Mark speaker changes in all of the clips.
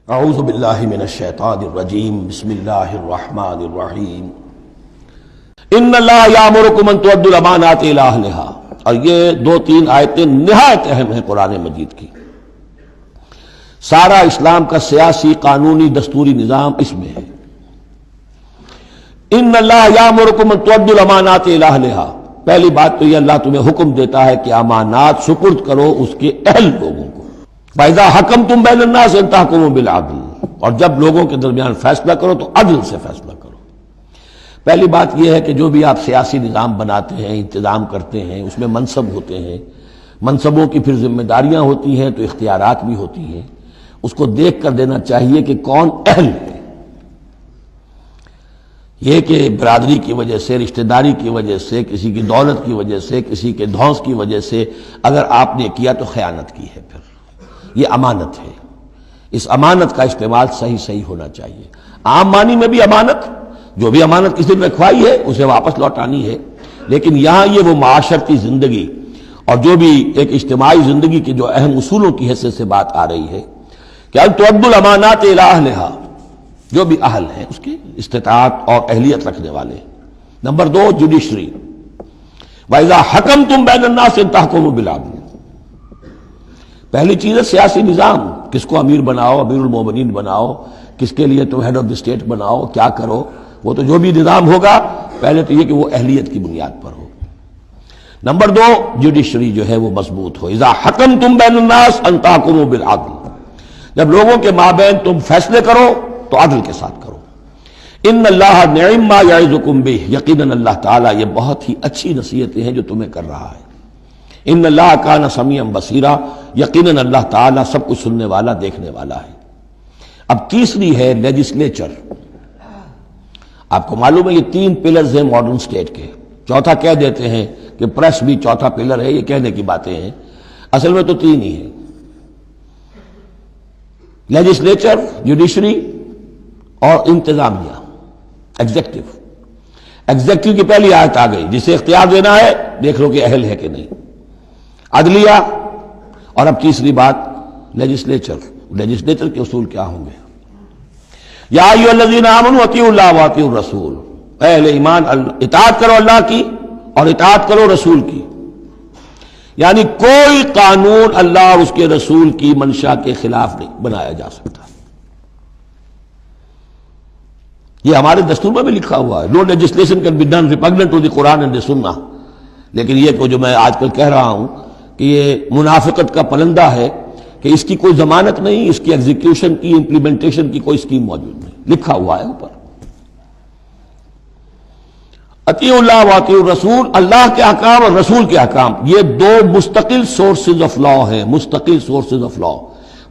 Speaker 1: اعوذ باللہ من الشیطان الرجیم بسم اللہ الرحمن الرحیم ان اللہ یامرکم ان تؤدوا الامانات الی اہلها، اور یہ دو تین آیتیں نہایت اہم ہیں قرآن مجید کی۔ سارا اسلام کا سیاسی قانونی دستوری نظام اس میں ہے۔ ان اللہ یامرکم ان تؤدوا الامانات الی اہلها، پہلی بات تو یہ اللہ تمہیں حکم دیتا ہے کہ امانات سپرد کرو اس کے اہل لوگوں کو۔ فَإِذَا حَكَمْتُمْ بَيْنَ النَّاسِ أَن تَحْكُمُوا بِالْعَدْلِ، اور جب لوگوں کے درمیان فیصلہ کرو تو عدل سے فیصلہ کرو۔ پہلی بات یہ ہے کہ جو بھی آپ سیاسی نظام بناتے ہیں، انتظام کرتے ہیں، اس میں منصب ہوتے ہیں، منصبوں کی پھر ذمہ داریاں ہوتی ہیں تو اختیارات بھی ہوتی ہیں، اس کو دیکھ کر دینا چاہیے کہ کون اہل ہے۔ یہ کہ برادری کی وجہ سے، رشتہ داری کی وجہ سے، کسی کی دولت کی وجہ سے، کسی کے دھونس کی وجہ سے اگر آپ نے کیا تو خیانت کی ہے، پھر یہ امانت ہے۔ اس امانت کا استعمال صحیح ہونا چاہیے۔ عام معنی میں بھی امانت، جو بھی امانت کسی نے رکھوائی ہے اسے واپس لوٹانی ہے، لیکن یہاں یہ وہ معاشرتی زندگی اور جو بھی ایک اجتماعی زندگی کے جو اہم اصولوں کی حیثیت سے بات آ رہی ہے کہ ان تؤدوا الامانات الی اہلها، جو بھی اہل ہیں اس کی استطاعت اور اہلیت رکھنے والے۔ نمبر دو، جوڈیشری، وَإِذَا حَكَمْتُمْ بَيْنَ النَّاسِ أَن تَحْكُمُوا بِالْعَدْلِ۔ پہلی چیز ہے سیاسی نظام، کس کو امیر بناؤ، امیر المومنین بناؤ، کس کے لیے تم ہیڈ آف دی اسٹیٹ بناؤ، کیا کرو، وہ تو جو بھی نظام ہوگا پہلے تو یہ کہ وہ اہلیت کی بنیاد پر ہو۔ نمبر دو، جوڈیشری جو ہے وہ مضبوط ہو۔ اذا حکمتم بین الناس ان تحکموا بالعدل، جب لوگوں کے مابین تم فیصلے کرو تو عدل کے ساتھ کرو۔ ان اللہ نعم ما یعظکم بہ، یقیناً اللہ تعالیٰ یہ بہت ہی اچھی نصیحتیں ہیں جو تمہیں کر رہا ہے۔ ان اللہ کان سمیعا بصیرا، یقیناً اللہ تعالیٰ سب کچھ سننے والا، دیکھنے والا ہے۔ اب تیسری ہے لیجسلیچر۔ آپ کو معلوم ہے یہ تین پلرز ہیں ماڈرن سٹیٹ کے، چوتھا کہہ دیتے ہیں کہ پریس بھی چوتھا پلر ہے، یہ کہنے کی باتیں ہیں، اصل میں تو تین ہی ہیں، لیجسلیچر، جوڈیشری اور انتظامیہ، ایگزیکٹو۔ ایگزیکٹو کی پہلی آیت آ گئی، جسے اختیار دینا ہے دیکھ لو کہ اہل ہے کہ نہیں، عدلیہ، اور اب تیسری بات لیجسلیچر۔ لیجسلیچر کے اصول کیا ہوں گے؟ یا ایھا الذین آمنوا اطیعوا اللہ واطیعوا الرسول، اے اہل ایمان اطاعت کرو اللہ کی اور اطاعت کرو رسول کی۔ یعنی کوئی قانون اللہ اور اس کے رسول کی منشا کے خلاف نہیں بنایا جا سکتا۔ یہ ہمارے دستور میں بھی لکھا ہوا ہے، no legislation can be done repugnant to the Quran and the Sunnah. لیکن یہ جو میں آج کل کہہ رہا ہوں کہ یہ منافقت کا پلندہ ہے کہ اس کی کوئی ضمانت نہیں، اس کی ایگزیکیوشن کی، امپلیمنٹیشن کی کوئی اسکیم موجود نہیں، لکھا ہوا ہے اوپر۔ اطیعوا اللہ واطیعوا الرسول، اللہ کے احکام اور رسول کے احکام، یہ دو مستقل سورسز آف لا ہیں، مستقل سورسز آف لا۔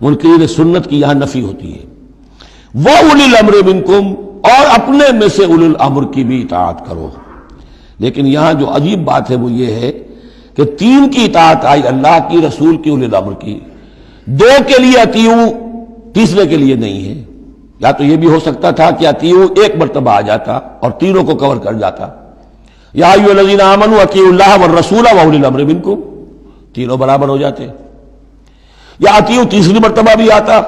Speaker 1: منکرین سنت کی یہاں نفی ہوتی ہے۔ وَأُولِي الْأَمْرِ مِنْكُمْ، اور اپنے میں سے اولو الامر کی بھی اطاعت کرو۔ لیکن یہاں جو عجیب بات ہے وہ یہ ہے کہ تین کی اطاعت آئی، اللہ کی، رسول کی، اولی الامر کی، دو کے لیے اطیعوا، تیسرے کے لیے نہیں ہے۔ یا تو یہ بھی ہو سکتا تھا کہ اطیعوا ایک مرتبہ آ جاتا اور تینوں کو کور کر جاتا، یا ایھا الذین آمنوا اطیعوا اللہ والرسول واولی الامر منکم، تینوں برابر ہو جاتے۔ یا اطیعوا تیسری مرتبہ بھی آتا،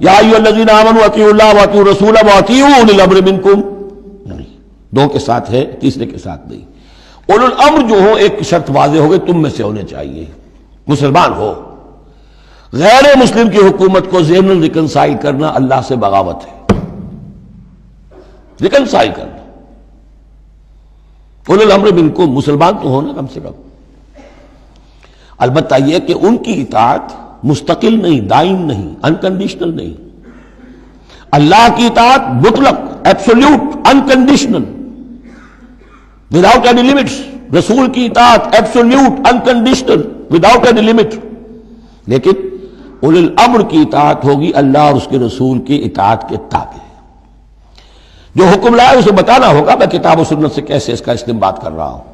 Speaker 1: یا ایھا الذین آمنوا اطیعوا اللہ واطیعوا الرسول واطیعوا اولی الامر منکم، نہیں، دو کے ساتھ ہے، تیسرے کے ساتھ نہیں۔ اولو الامر جو ہو، ایک شرط واضح ہو گئی، تم میں سے ہونے چاہیے، مسلمان ہو۔ غیر مسلم کی حکومت کو ضمن ریکنسائل کرنا اللہ سے بغاوت ہے، ریکنسائل کرنا۔ اولو الامر منکم، مسلمان تو ہونا کم سے کم۔ البتہ یہ کہ ان کی اطاعت مستقل نہیں، دائم نہیں، انکنڈیشنل نہیں۔ اللہ کی اطاعت مطلق، absolute, unconditional, without any limits. رسول کی اطاعت absolute, unconditional, without any limit. لیکن اولی الامر کی اطاعت ہوگی اللہ اور اس کے رسول کی اطاعت کے تابع۔ جو حکم لائے اسے بتانا ہوگا، میں کتاب و سنت سے کیسے اس کا استنباط کر رہا ہوں،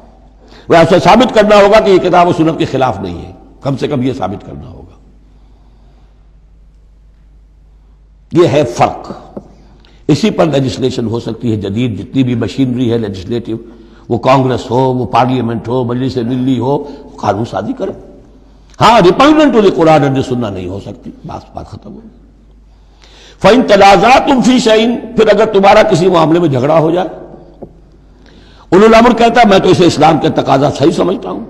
Speaker 1: وہ اسے ثابت کرنا ہوگا کہ یہ کتاب و سنت کے خلاف نہیں ہے، کم سے کم یہ ثابت کرنا ہوگا۔ یہ ہے فرق۔ اسی پر لیجسلیشن ہو سکتی ہے جدید، جتنی بھی مشینری ہے لیجسلیٹو، وہ کانگریس ہو، وہ پارلیمنٹ ہو، مجلس ملی ہو، قانون سازی کرے۔ ہاں، ریپگننٹ to the Quran and the سنہ نہیں ہو سکتی، بات ختم ہو گئی۔ فَإِن تَنَازَعْتُمْ فِي شَيْءٍ، پھر اگر تمہارا کسی معاملے میں جھگڑا ہو جائے. اولو الامر کہتا ہے میں تو اسے اسلام کے تقاضا صحیح سمجھتا ہوں،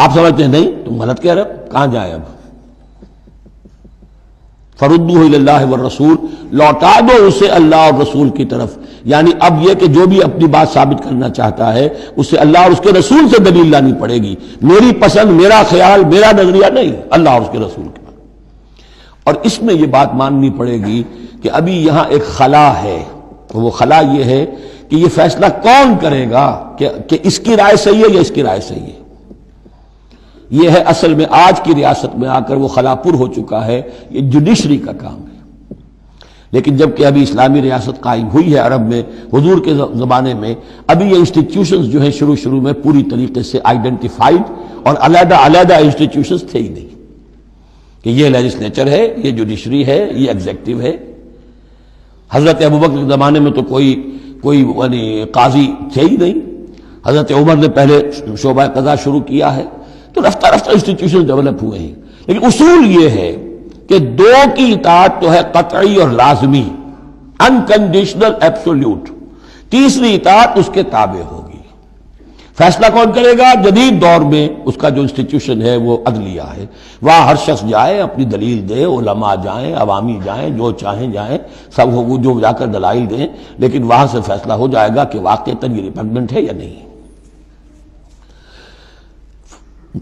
Speaker 1: آپ سمجھتے ہیں نہیں تم غلط کہہ رہے ہو، کہاں جائیں اب؟ فَرُدُّوهُ إِلَى اللَّهِ وَالرَّسُولِ، لوٹا دو اسے اللہ اور رسول کی طرف. یعنی اب یہ کہ جو بھی اپنی بات ثابت کرنا چاہتا ہے اسے اللہ اور اس کے رسول سے دلیل لانی پڑے گی، میری پسند، میرا خیال، میرا نظریہ نہیں، اللہ اور اس کے رسول کے بعد. اور اس میں یہ بات ماننی پڑے گی کہ ابھی یہاں ایک خلا ہے، وہ خلا یہ ہے کہ یہ فیصلہ کون کرے گا کہ اس کی رائے صحیح ہے یا اس کی رائے صحیح ہے. یہ ہے اصل میں آج کی ریاست میں آ کر وہ خلا پر ہو چکا ہے، یہ جوڈیشری کا کام ہے. لیکن جب کہ ابھی اسلامی ریاست قائم ہوئی ہے عرب میں حضور کے زمانے میں، ابھی یہ انسٹیٹیوشنز جو ہیں شروع میں پوری طریقے سے آئیڈینٹیفائڈ اور علیحدہ علیحدہ انسٹیٹیوشنز تھے ہی نہیں کہ یہ لیجسلیچر ہے، یہ جوڈیشری ہے، یہ ایگزیکٹو ہے. حضرت ابوبکر کے زمانے میں تو کوئی یعنی قاضی تھے ہی نہیں. حضرت عمر نے پہلے شعبہ قضا شروع کیا ہے، تو رفتہ رفتہ انسٹیٹیوشن ڈیولپ ہوئے ہیں. لیکن اصول یہ ہے کہ دو کی اطاعت تو ہے قطعی اور لازمی، انکنڈیشنل ایبسولوٹ. تیسری اطاعت اس کے تابع ہوگی. فیصلہ کون کرے گا؟ جدید دور میں اس کا جو انسٹیٹیوشن ہے وہ عدلیہ ہے. وہاں ہر شخص جائے، اپنی دلیل دے، علماء جائیں، عوامی جائیں، جو چاہیں جائیں، سب وہ جو جا کر دلائل دیں، لیکن وہاں سے فیصلہ ہو جائے گا کہ واقعتاً یہ ریپگننٹ ہے یا نہیں.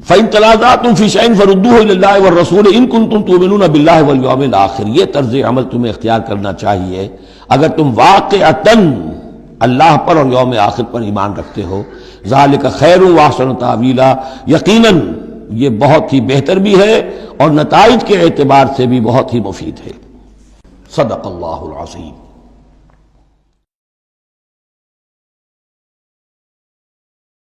Speaker 1: فَإِن تَنَازَعْتُمْ فِي شَيْءٍ فَرُدُّوهُ إِلَى اللَّهِ وَالرَّسُولِ إِن كُنتُمْ تُؤْمِنُونَ بِاللَّهِ وَالْيَوْمِ الْآخِرِ. یہ طرز عمل تمہیں اختیار کرنا چاہیے اگر تم واقعتاً اللہ پر اور یوم آخر پر ایمان رکھتے ہو. ذَلِكَ خَيْرٌ وَأَحْسَنُ تَأْوِيلًا، یقیناً یہ بہت ہی بہتر بھی ہے اور نتائج کے اعتبار سے بھی بہت ہی مفید ہے. صدق اللہ العظیم.